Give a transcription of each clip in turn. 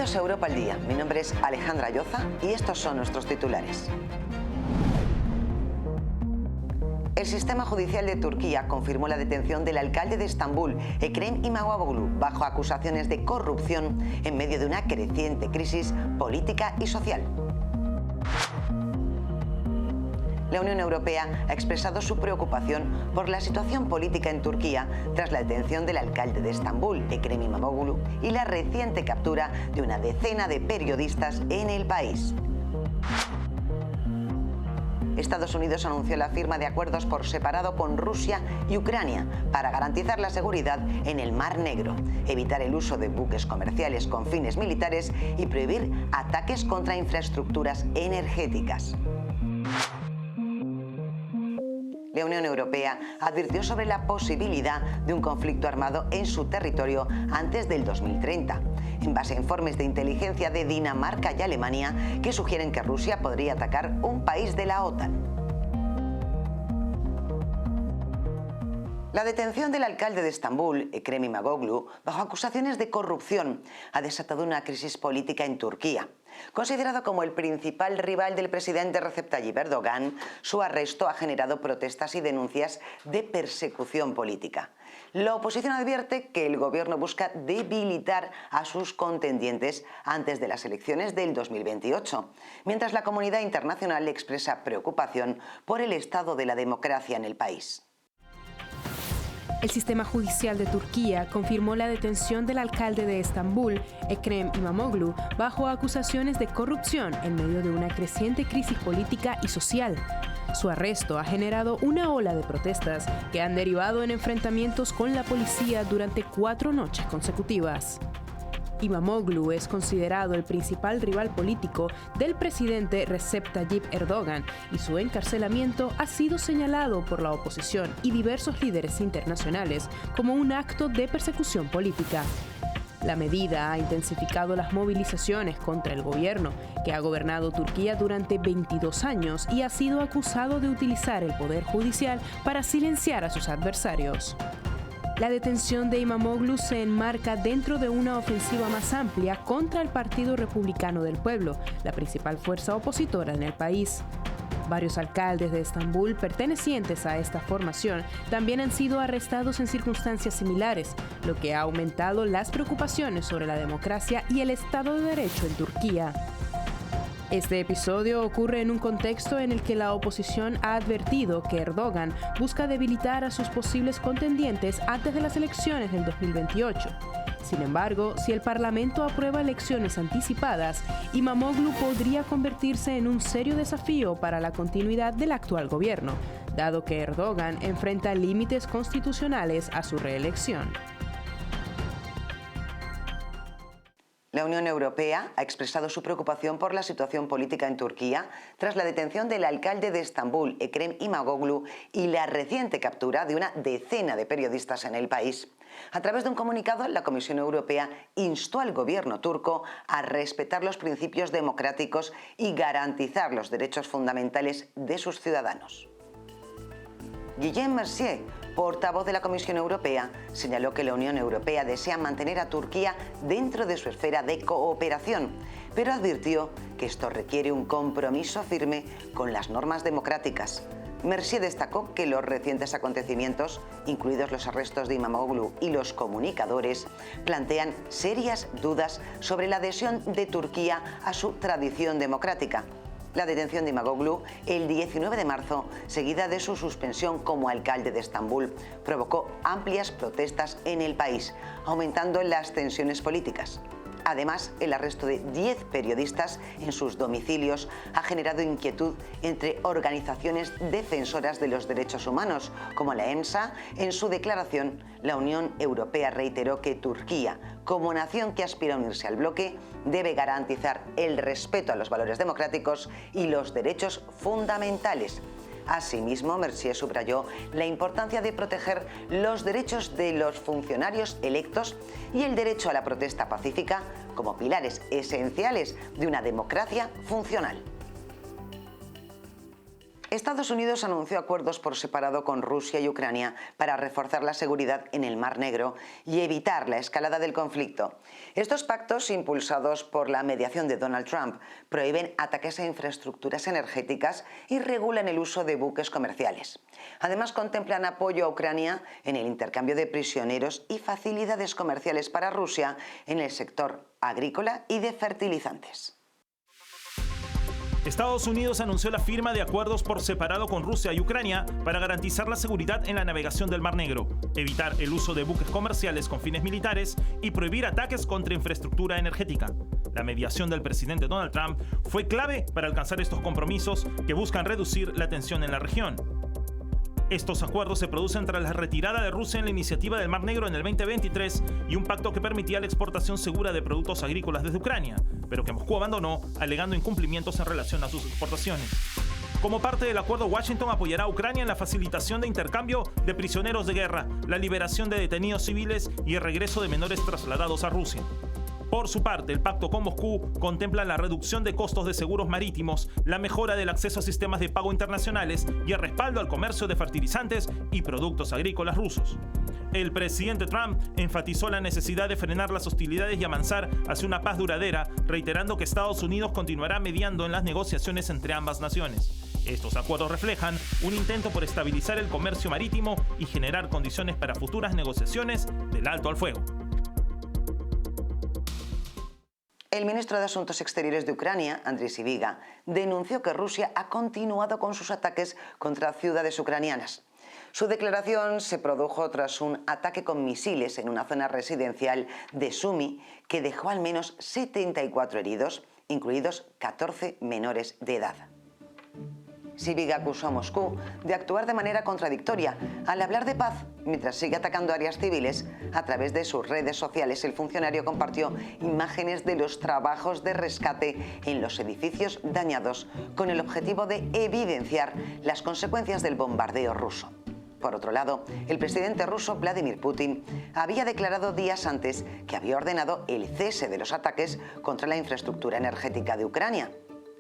Bienvenidos a Europa al Día. Mi nombre es Alejandra Lloza y estos son nuestros titulares. El sistema judicial de Turquía confirmó la detención del alcalde de Estambul, Ekrem İmamoğlu, bajo acusaciones de corrupción en medio de una creciente crisis política y social. La Unión Europea ha expresado su preocupación por la situación política en Turquía tras la detención del alcalde de Estambul, Ekrem İmamoğlu, y la reciente captura de una decena de periodistas en el país. Estados Unidos anunció la firma de acuerdos por separado con Rusia y Ucrania para garantizar la seguridad en el Mar Negro, evitar el uso de buques comerciales con fines militares y prohibir ataques contra infraestructuras energéticas. La Unión Europea advirtió sobre la posibilidad de un conflicto armado en su territorio antes del 2030, en base a informes de inteligencia de Dinamarca y Alemania que sugieren que Rusia podría atacar un país de la OTAN. La detención del alcalde de Estambul, Ekrem İmamoğlu, bajo acusaciones de corrupción, ha desatado una crisis política en Turquía. Considerado como el principal rival del presidente Recep Tayyip Erdogan, su arresto ha generado protestas y denuncias de persecución política. La oposición advierte que el gobierno busca debilitar a sus contendientes antes de las elecciones del 2028, mientras la comunidad internacional expresa preocupación por el estado de la democracia en el país. El sistema judicial de Turquía confirmó la detención del alcalde de Estambul, Ekrem İmamoğlu, bajo acusaciones de corrupción en medio de una creciente crisis política y social. Su arresto ha generado una ola de protestas que han derivado en enfrentamientos con la policía durante 4 noches consecutivas. İmamoğlu es considerado el principal rival político del presidente Recep Tayyip Erdogan y su encarcelamiento ha sido señalado por la oposición y diversos líderes internacionales como un acto de persecución política. La medida ha intensificado las movilizaciones contra el gobierno, que ha gobernado Turquía durante 22 años y ha sido acusado de utilizar el poder judicial para silenciar a sus adversarios. La detención de İmamoğlu se enmarca dentro de una ofensiva más amplia contra el Partido Republicano del Pueblo, la principal fuerza opositora en el país. Varios alcaldes de Estambul pertenecientes a esta formación también han sido arrestados en circunstancias similares, lo que ha aumentado las preocupaciones sobre la democracia y el Estado de Derecho en Turquía. Este episodio ocurre en un contexto en el que la oposición ha advertido que Erdogan busca debilitar a sus posibles contendientes antes de las elecciones del 2028. Sin embargo, si el Parlamento aprueba elecciones anticipadas, İmamoğlu podría convertirse en un serio desafío para la continuidad del actual gobierno, dado que Erdogan enfrenta límites constitucionales a su reelección. La Unión Europea ha expresado su preocupación por la situación política en Turquía tras la detención del alcalde de Estambul, Ekrem İmamoğlu, y la reciente captura de una decena de periodistas en el país. A través de un comunicado, la Comisión Europea instó al gobierno turco a respetar los principios democráticos y garantizar los derechos fundamentales de sus ciudadanos. Guillaume Mercier, portavoz de la Comisión Europea, señaló que la Unión Europea desea mantener a Turquía dentro de su esfera de cooperación, pero advirtió que esto requiere un compromiso firme con las normas democráticas. Mercier destacó que los recientes acontecimientos, incluidos los arrestos de İmamoğlu y los comunicadores, plantean serias dudas sobre la adhesión de Turquía a su tradición democrática. La detención de İmamoğlu el 19 de marzo, seguida de su suspensión como alcalde de Estambul, provocó amplias protestas en el país, aumentando las tensiones políticas. Además, el arresto de 10 periodistas en sus domicilios ha generado inquietud entre organizaciones defensoras de los derechos humanos, como la EMSA. En su declaración, la Unión Europea reiteró que Turquía, como nación que aspira a unirse al bloque, debe garantizar el respeto a los valores democráticos y los derechos fundamentales. Asimismo, Mercier subrayó la importancia de proteger los derechos de los funcionarios electos y el derecho a la protesta pacífica como pilares esenciales de una democracia funcional. Estados Unidos anunció acuerdos por separado con Rusia y Ucrania para reforzar la seguridad en el Mar Negro y evitar la escalada del conflicto. Estos pactos, impulsados por la mediación de Donald Trump, prohíben ataques a infraestructuras energéticas y regulan el uso de buques comerciales. Además, contemplan apoyo a Ucrania en el intercambio de prisioneros y facilidades comerciales para Rusia en el sector agrícola y de fertilizantes. Estados Unidos anunció la firma de acuerdos por separado con Rusia y Ucrania para garantizar la seguridad en la navegación del Mar Negro, evitar el uso de buques comerciales con fines militares y prohibir ataques contra infraestructura energética. La mediación del presidente Donald Trump fue clave para alcanzar estos compromisos que buscan reducir la tensión en la región. Estos acuerdos se producen tras la retirada de Rusia en la iniciativa del Mar Negro en el 2023 y un pacto que permitía la exportación segura de productos agrícolas desde Ucrania, pero que Moscú abandonó alegando incumplimientos en relación a sus exportaciones. Como parte del acuerdo, Washington apoyará a Ucrania en la facilitación de intercambio de prisioneros de guerra, la liberación de detenidos civiles y el regreso de menores trasladados a Rusia. Por su parte, el pacto con Moscú contempla la reducción de costos de seguros marítimos, la mejora del acceso a sistemas de pago internacionales y el respaldo al comercio de fertilizantes y productos agrícolas rusos. El presidente Trump enfatizó la necesidad de frenar las hostilidades y avanzar hacia una paz duradera, reiterando que Estados Unidos continuará mediando en las negociaciones entre ambas naciones. Estos acuerdos reflejan un intento por estabilizar el comercio marítimo y generar condiciones para futuras negociaciones del alto al fuego. El ministro de Asuntos Exteriores de Ucrania, Andriy Sybiga, denunció que Rusia ha continuado con sus ataques contra ciudades ucranianas. Su declaración se produjo tras un ataque con misiles en una zona residencial de Sumy que dejó al menos 74 heridos, incluidos 14 menores de edad. Sybiga acusó a Moscú de actuar de manera contradictoria al hablar de paz mientras sigue atacando áreas civiles. A través de sus redes sociales, el funcionario compartió imágenes de los trabajos de rescate en los edificios dañados con el objetivo de evidenciar las consecuencias del bombardeo ruso. Por otro lado, el presidente ruso Vladimir Putin había declarado días antes que había ordenado el cese de los ataques contra la infraestructura energética de Ucrania.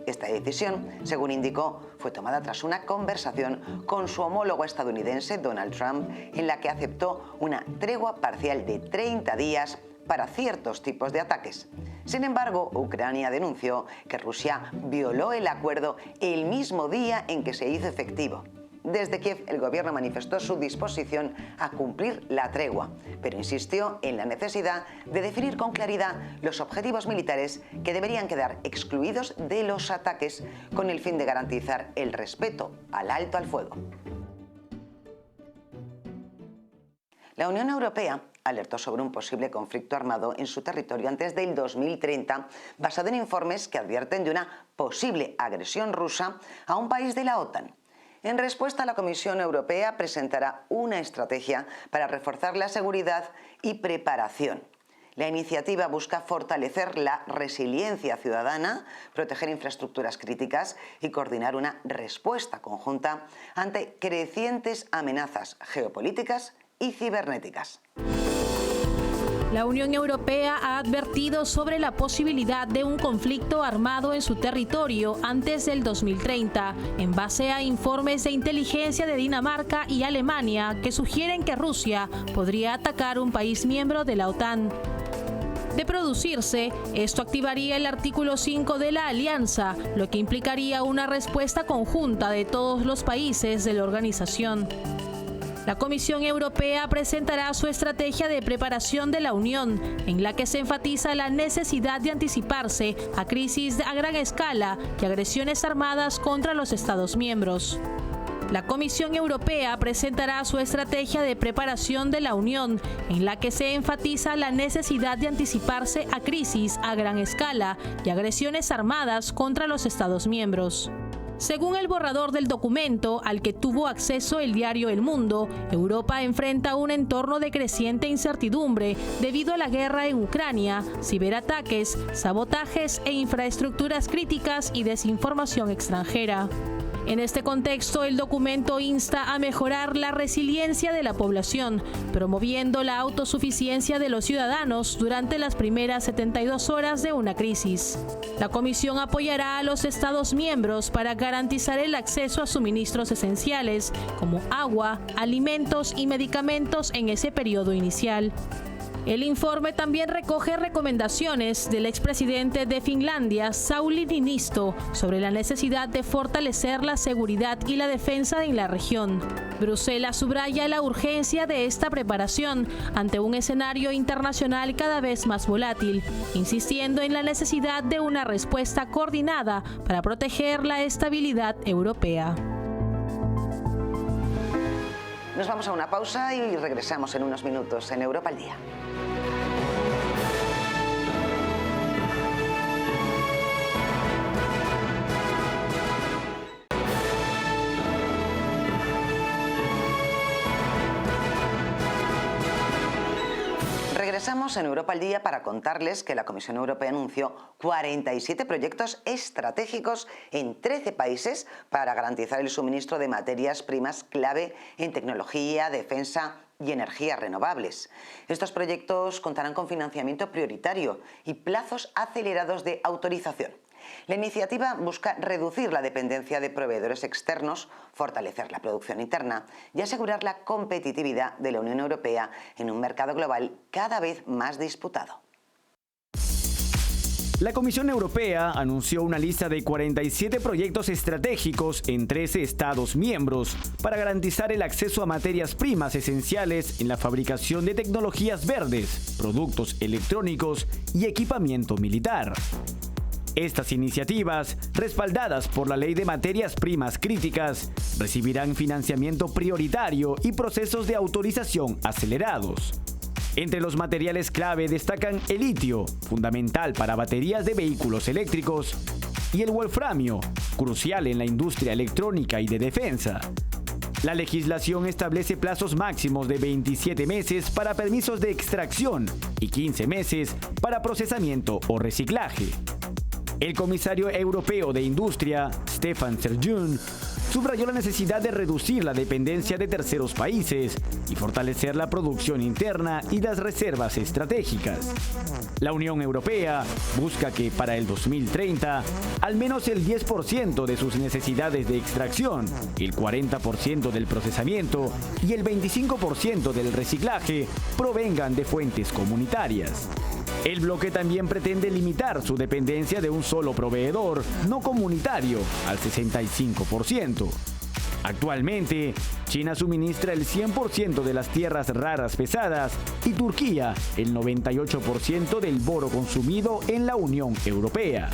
Esta decisión, según indicó, fue tomada tras una conversación con su homólogo estadounidense Donald Trump, en la que aceptó una tregua parcial de 30 días para ciertos tipos de ataques. Sin embargo, Ucrania denunció que Rusia violó el acuerdo el mismo día en que se hizo efectivo. Desde Kiev, el gobierno manifestó su disposición a cumplir la tregua, pero insistió en la necesidad de definir con claridad los objetivos militares que deberían quedar excluidos de los ataques con el fin de garantizar el respeto al alto al fuego. La Unión Europea alertó sobre un posible conflicto armado en su territorio antes del 2030, basado en informes que advierten de una posible agresión rusa a un país de la OTAN. En respuesta, la Comisión Europea presentará una estrategia para reforzar la seguridad y preparación. La iniciativa busca fortalecer la resiliencia ciudadana, proteger infraestructuras críticas y coordinar una respuesta conjunta ante crecientes amenazas geopolíticas y cibernéticas. La Unión Europea ha advertido sobre la posibilidad de un conflicto armado en su territorio antes del 2030, en base a informes de inteligencia de Dinamarca y Alemania que sugieren que Rusia podría atacar un país miembro de la OTAN. De producirse, esto activaría el artículo 5 de la alianza, lo que implicaría una respuesta conjunta de todos los países de la organización. La Comisión Europea presentará su estrategia de preparación de la Unión, en la que se enfatiza la necesidad de anticiparse a crisis a gran escala y agresiones armadas contra los Estados miembros. La Comisión Europea presentará su estrategia de preparación de la Unión, en la que se enfatiza la necesidad de anticiparse a crisis a gran escala y agresiones armadas contra los Estados miembros. Según el borrador del documento al que tuvo acceso el diario El Mundo, Europa enfrenta un entorno de creciente incertidumbre debido a la guerra en Ucrania, ciberataques, sabotajes e infraestructuras críticas y desinformación extranjera. En este contexto, el documento insta a mejorar la resiliencia de la población, promoviendo la autosuficiencia de los ciudadanos durante las primeras 72 horas de una crisis. La Comisión apoyará a los Estados miembros para garantizar el acceso a suministros esenciales como agua, alimentos y medicamentos en ese periodo inicial. El informe también recoge recomendaciones del expresidente de Finlandia, Sauli Niinisto, sobre la necesidad de fortalecer la seguridad y la defensa en la región. Bruselas subraya la urgencia de esta preparación ante un escenario internacional cada vez más volátil, insistiendo en la necesidad de una respuesta coordinada para proteger la estabilidad europea. Nos vamos a una pausa y regresamos en unos minutos en Europa al Día. Regresamos en Europa al Día para contarles que la Comisión Europea anunció 47 proyectos estratégicos en 13 países para garantizar el suministro de materias primas clave en tecnología, defensa y energías renovables. Estos proyectos contarán con financiamiento prioritario y plazos acelerados de autorización. La iniciativa busca reducir la dependencia de proveedores externos, fortalecer la producción interna y asegurar la competitividad de la Unión Europea en un mercado global cada vez más disputado. La Comisión Europea anunció una lista de 47 proyectos estratégicos en 13 Estados miembros para garantizar el acceso a materias primas esenciales en la fabricación de tecnologías verdes, productos electrónicos y equipamiento militar. Estas iniciativas, respaldadas por la Ley de Materias Primas Críticas, recibirán financiamiento prioritario y procesos de autorización acelerados. Entre los materiales clave destacan el litio, fundamental para baterías de vehículos eléctricos, y el wolframio, crucial en la industria electrónica y de defensa. La legislación establece plazos máximos de 27 meses para permisos de extracción y 15 meses para procesamiento o reciclaje. El comisario europeo de Industria, Stefan Serjun, subrayó la necesidad de reducir la dependencia de terceros países y fortalecer la producción interna y las reservas estratégicas. La Unión Europea busca que para el 2030 al menos el 10% de sus necesidades de extracción, el 40% del procesamiento y el 25% del reciclaje provengan de fuentes comunitarias. El bloque también pretende limitar su dependencia de un solo proveedor no comunitario al 65%. Actualmente, China suministra el 100% de las tierras raras pesadas y Turquía el 98% del boro consumido en la Unión Europea.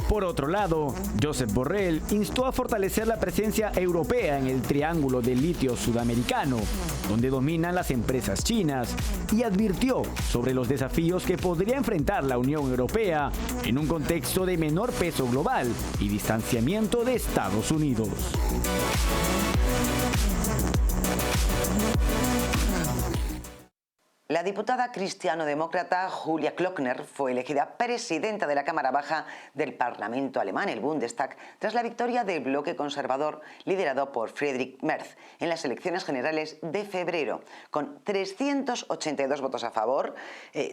Por otro lado, Josep Borrell instó a fortalecer la presencia europea en el triángulo del litio sudamericano, donde dominan las empresas chinas, y advirtió sobre los desafíos que podría enfrentar la Unión Europea en un contexto de menor peso global y distanciamiento de Estados Unidos. La diputada cristiano-demócrata Julia Klöckner fue elegida presidenta de la Cámara Baja del Parlamento alemán, el Bundestag, tras la victoria del bloque conservador liderado por Friedrich Merz en las elecciones generales de febrero. Con 382 votos a favor,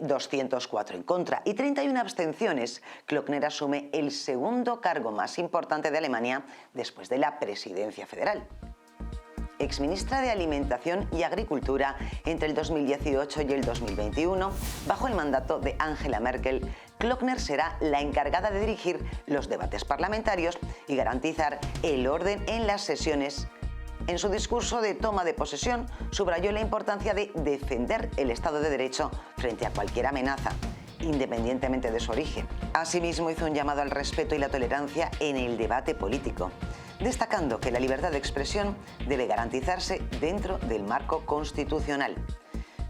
204 en contra y 31 abstenciones, Klöckner asume el segundo cargo más importante de Alemania después de la presidencia federal. Exministra de Alimentación y Agricultura entre el 2018 y el 2021, bajo el mandato de Angela Merkel, Klöckner será la encargada de dirigir los debates parlamentarios y garantizar el orden en las sesiones. En su discurso de toma de posesión, subrayó la importancia de defender el Estado de Derecho frente a cualquier amenaza, independientemente de su origen. Asimismo, hizo un llamado al respeto y la tolerancia en el debate político, destacando que la libertad de expresión debe garantizarse dentro del marco constitucional.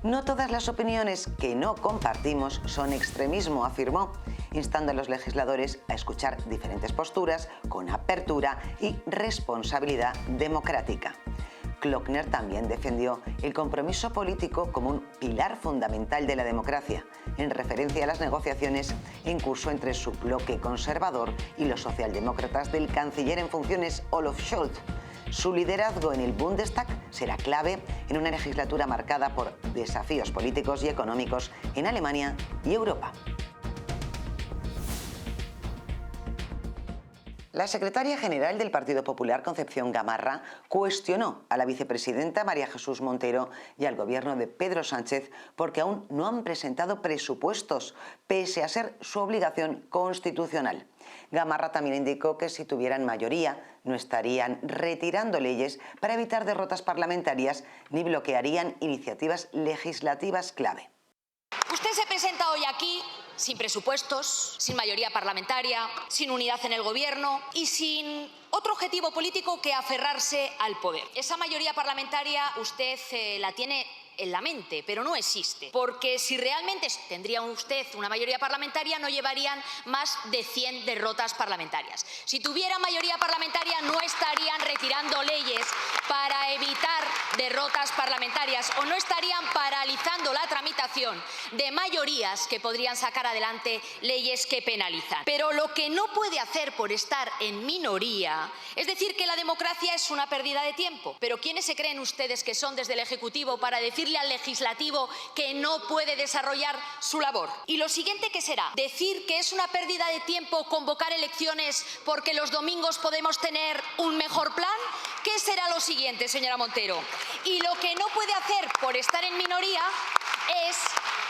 No todas las opiniones que no compartimos son extremismo, afirmó, instando a los legisladores a escuchar diferentes posturas con apertura y responsabilidad democrática. Klockner también defendió el compromiso político como un pilar fundamental de la democracia, en referencia a las negociaciones en curso entre su bloque conservador y los socialdemócratas del canciller en funciones Olaf Scholz. Su liderazgo en el Bundestag será clave en una legislatura marcada por desafíos políticos y económicos en Alemania y Europa. La secretaria general del Partido Popular, Concepción Gamarra, cuestionó a la vicepresidenta María Jesús Montero y al gobierno de Pedro Sánchez porque aún no han presentado presupuestos, pese a ser su obligación constitucional. Gamarra también indicó que si tuvieran mayoría no estarían retirando leyes para evitar derrotas parlamentarias ni bloquearían iniciativas legislativas clave. Usted se presenta hoy aquí sin presupuestos, sin mayoría parlamentaria, sin unidad en el gobierno y sin otro objetivo político que aferrarse al poder. Esa mayoría parlamentaria usted la tiene en la mente, pero no existe. Porque si realmente tendría usted una mayoría parlamentaria, no llevarían más de 100 derrotas parlamentarias. Si tuvieran mayoría parlamentaria, no estarían retirando leyes para evitar derrotas parlamentarias o no estarían paralizando la tramitación de mayorías que podrían sacar adelante leyes que penalizan. Pero lo que no puede hacer por estar en minoría es decir que la democracia es una pérdida de tiempo. Pero ¿quiénes se creen ustedes que son desde el Ejecutivo para decirle al Legislativo que no puede desarrollar su labor? Y lo siguiente, ¿qué será? ¿Decir que es una pérdida de tiempo convocar elecciones porque los domingos podemos tener un mejor plan? ¿Qué será lo siguiente, señora Montero? Y lo que no puede hacer por estar en minoría es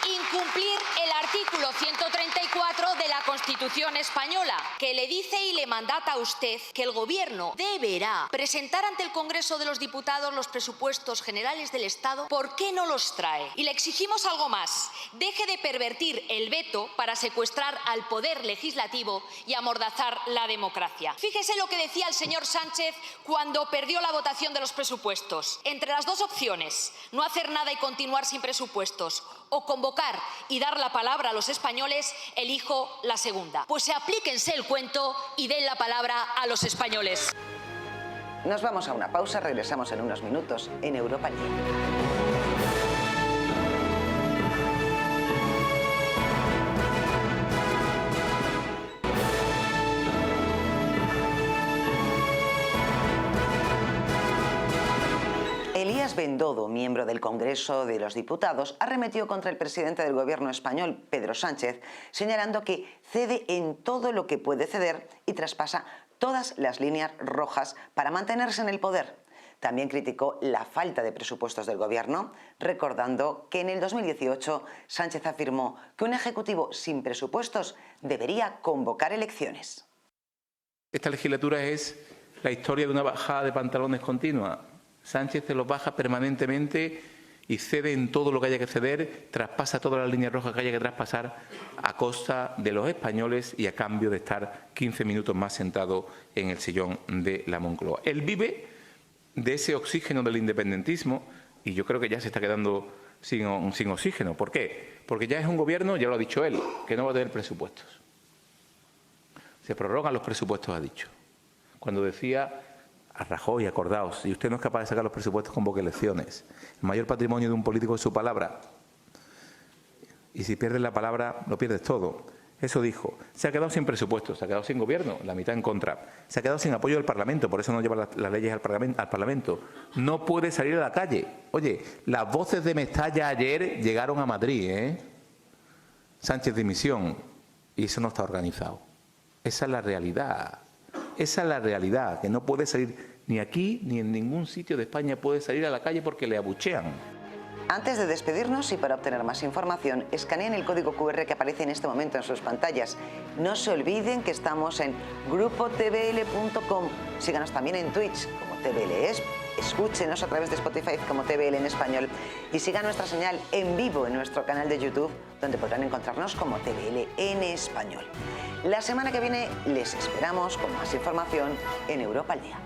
incumplir el artículo 134 de la Constitución española, que le dice y le mandata a usted que el Gobierno deberá presentar ante el Congreso de los Diputados los presupuestos generales del Estado. ¿Por qué no los trae? Y le exigimos algo más. Deje de pervertir el veto para secuestrar al Poder Legislativo y amordazar la democracia. Fíjese lo que decía el señor Sánchez cuando perdió la votación de los presupuestos. Entre las dos opciones, no hacer nada y continuar sin presupuestos, o convocar y dar la palabra a los españoles, elijo la segunda. Pues aplíquense el cuento y den la palabra a los españoles. Nos vamos a una pausa, regresamos en unos minutos en Europa al Día. Elías Bendodo, miembro del Congreso de los Diputados, arremetió contra el presidente del gobierno español, Pedro Sánchez, señalando que cede en todo lo que puede ceder y traspasa todas las líneas rojas para mantenerse en el poder. También criticó la falta de presupuestos del gobierno, recordando que en el 2018 Sánchez afirmó que un ejecutivo sin presupuestos debería convocar elecciones. Esta legislatura es la historia de una bajada de pantalones continua. Sánchez se los baja permanentemente y cede en todo lo que haya que ceder, traspasa todas las líneas rojas que haya que traspasar a costa de los españoles y a cambio de estar 15 minutos más sentado en el sillón de la Moncloa. Él vive de ese oxígeno del independentismo y yo creo que ya se está quedando sin oxígeno. ¿Por qué? Porque ya es un gobierno, ya lo ha dicho él, que no va a tener presupuestos. Se prorrogan los presupuestos, ha dicho. Cuando decía a Rajoy, acordaos, si usted no es capaz de sacar los presupuestos, convoque elecciones. El mayor patrimonio de un político es su palabra. Y si pierdes la palabra, lo pierdes todo. Eso dijo. Se ha quedado sin presupuestos, se ha quedado sin gobierno, la mitad en contra. Se ha quedado sin apoyo del Parlamento, por eso no lleva las leyes al Parlamento. No puede salir a la calle. Oye, las voces de Mestalla ayer llegaron a Madrid, ¿eh? Sánchez dimisión. Y eso no está organizado. Esa es la realidad. Esa es la realidad, que no puede salir ni aquí ni en ningún sitio de España puede salir a la calle porque le abuchean. Antes de despedirnos y para obtener más información, escaneen el código QR que aparece en este momento en sus pantallas. No se olviden que estamos en grupotvl.com. Síganos también en Twitch como TVL. Escúchenos a través de Spotify como TVL en español y sigan nuestra señal en vivo en nuestro canal de YouTube, donde podrán encontrarnos como TVL en español. La semana que viene les esperamos con más información en Europa al Día.